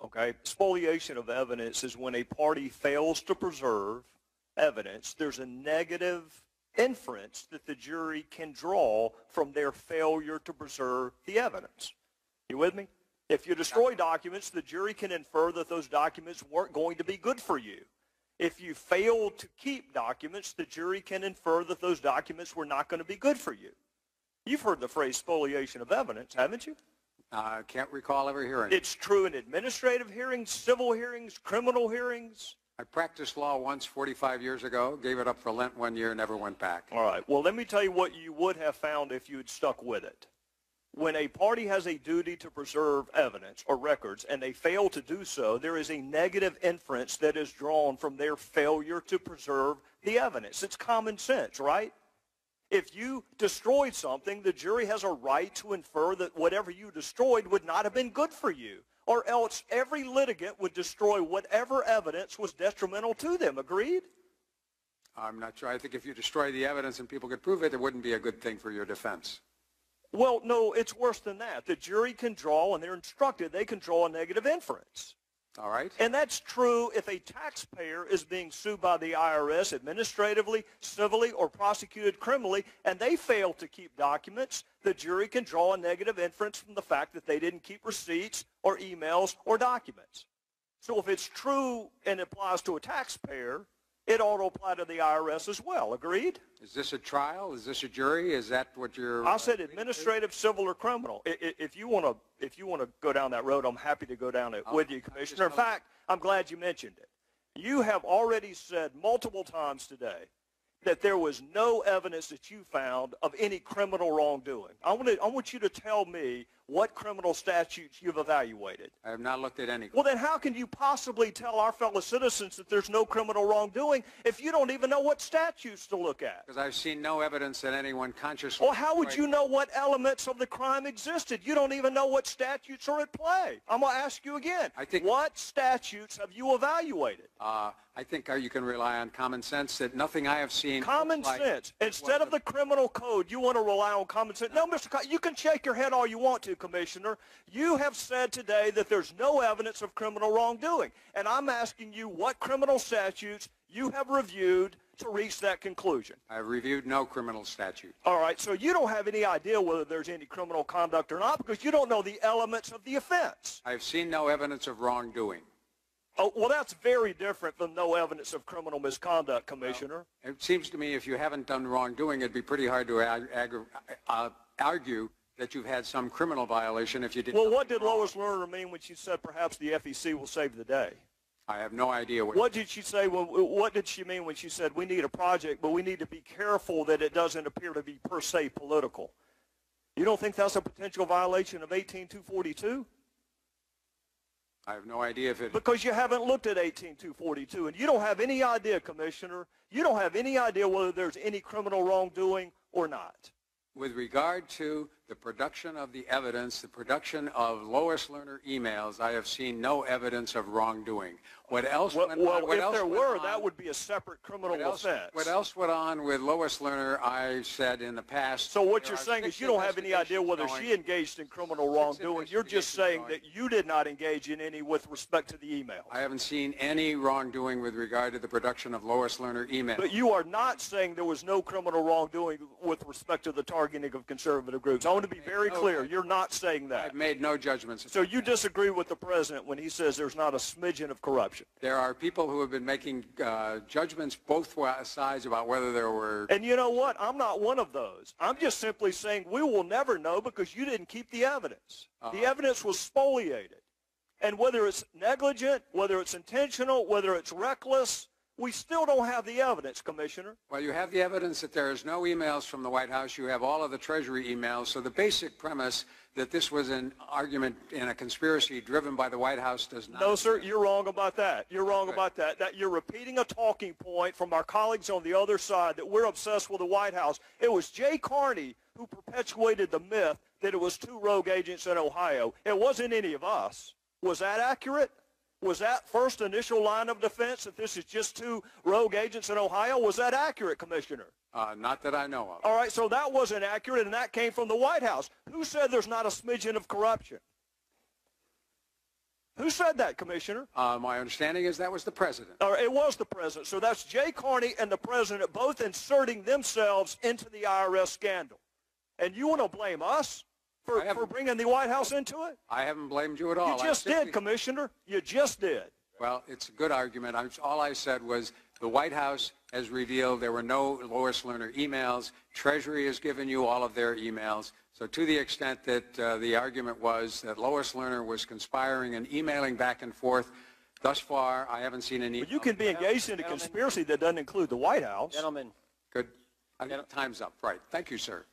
okay? Spoliation of evidence is when a party fails to preserve evidence. There's a negative inference that the jury can draw from their failure to preserve the evidence. You with me? If you destroy documents, the jury can infer that those documents weren't going to be good for you. If you fail to keep documents, the jury can infer that those documents were not going to be good for you. You've heard the phrase spoliation of evidence, haven't you? I can't recall ever hearing it. It's true in administrative hearings, civil hearings, criminal hearings. I practiced law once 45 years ago, gave it up for Lent 1 year, never went back. All right. Well, let me tell you what you would have found if you had stuck with it. When a party has a duty to preserve evidence or records and they fail to do so, there is a negative inference that is drawn from their failure to preserve the evidence. It's common sense, right? If you destroyed something, the jury has a right to infer that whatever you destroyed would not have been good for you, or else every litigant would destroy whatever evidence was detrimental to them. Agreed? I'm not sure. I think if you destroy the evidence and people could prove it, it wouldn't be a good thing for your defense. Well, no, it's worse than that. The jury can draw, and they're instructed, they can draw a negative inference. All right. And that's true if a taxpayer is being sued by the IRS administratively, civilly, or prosecuted criminally, and they fail to keep documents, the jury can draw a negative inference from the fact that they didn't keep receipts or emails or documents. So if it's true and applies to a taxpayer, it ought to apply to the IRS as well. Agreed? Is this a trial? Is this a jury? Is that what you're... I said administrative, civil, or criminal. If you want to go down that road, I'm happy to go down it with you, Commissioner. In fact, I'm glad you mentioned it. You have already said multiple times today that there was no evidence that you found of any criminal wrongdoing. I want you to tell me what criminal statutes you've evaluated. I have not looked at any. Well, then how can you possibly tell our fellow citizens that there's no criminal wrongdoing if you don't even know what statutes to look at? Because I've seen no evidence that anyone consciously... Well, how would you know what elements of the crime existed? You don't even know what statutes are at play. I'm going to ask you again. What statutes have you evaluated? I think you can rely on common sense that nothing I have seen... Common sense. Instead of the criminal code, you want to rely on common sense. No, you can shake your head all you want to, Commissioner. You have said today that there's no evidence of criminal wrongdoing. And I'm asking you what criminal statutes you have reviewed to reach that conclusion. I've reviewed no criminal statute. All right, so you don't have any idea whether there's any criminal conduct or not because you don't know the elements of the offense. I've seen no evidence of wrongdoing. Oh, well, that's very different than no evidence of criminal misconduct, Commissioner. Well, it seems to me if you haven't done wrongdoing, it'd be pretty hard to argue that you've had some criminal violation if you didn't. Well, what did Lois Lerner mean when she said perhaps the FEC will save the day? I have no idea what did she say? What did she mean when she said we need a project, but we need to be careful that it doesn't appear to be per se political? You don't think that's a potential violation of 18242? I have no idea if it... Because you haven't looked at 18242, and you don't have any idea, Commissioner. You don't have any idea whether there's any criminal wrongdoing or not. With regard to the production of the evidence, the production of Lois Lerner emails, I have seen no evidence of wrongdoing. What else went on? Well, if there were, that would be a separate criminal offense. What else went on with Lois Lerner, I said in the past. So what you're saying is you don't have any idea whether she engaged in criminal wrongdoing. You're just saying that you did not engage in any with respect to the emails. I haven't seen any wrongdoing with regard to the production of Lois Lerner emails. But you are not saying there was no criminal wrongdoing with respect to the targeting of conservative groups. I want to be very clear. You're not saying that. I've made no judgments. So you disagree with the president when he says there's not a smidgen of corruption? There are people who have been making judgments both sides about whether there were... And you know what? I'm not one of those. I'm just simply saying we will never know because you didn't keep the evidence. The evidence was spoliated. And whether it's negligent, whether it's intentional, whether it's reckless, we still don't have the evidence, Commissioner. Well, you have the evidence that there is no emails from the White House. You have all of the Treasury emails. So the basic premise that this was an argument in a conspiracy driven by the White House does not... No, sir, you're wrong about that. You're wrong about that. That you're repeating a talking point from our colleagues on the other side that we're obsessed with the White House. It was Jay Carney who perpetuated the myth that it was 2 rogue agents in Ohio. It wasn't any of us. Was that accurate? Was that first initial line of defense that this is just 2 rogue agents in Ohio? Was that accurate, Commissioner? Not that I know of. All right, so that wasn't accurate, and that came from the White House. Who said there's not a smidgen of corruption? Who said that, Commissioner? My understanding is that was the president. It was the president. So that's Jay Carney and the president both inserting themselves into the IRS scandal. And you want to blame us for bringing the White House into it? I haven't blamed you at all. You just did, Commissioner. You just did. Well, it's a good argument. All I said was the White House has revealed there were no Lois Lerner emails. Treasury has given you all of their emails. So to the extent that the argument was that Lois Lerner was conspiring and emailing back and forth, thus far I haven't seen any. But you can be engaged in a conspiracy that doesn't include the White House. Gentlemen. Good. Time's up. Right. Thank you, sir.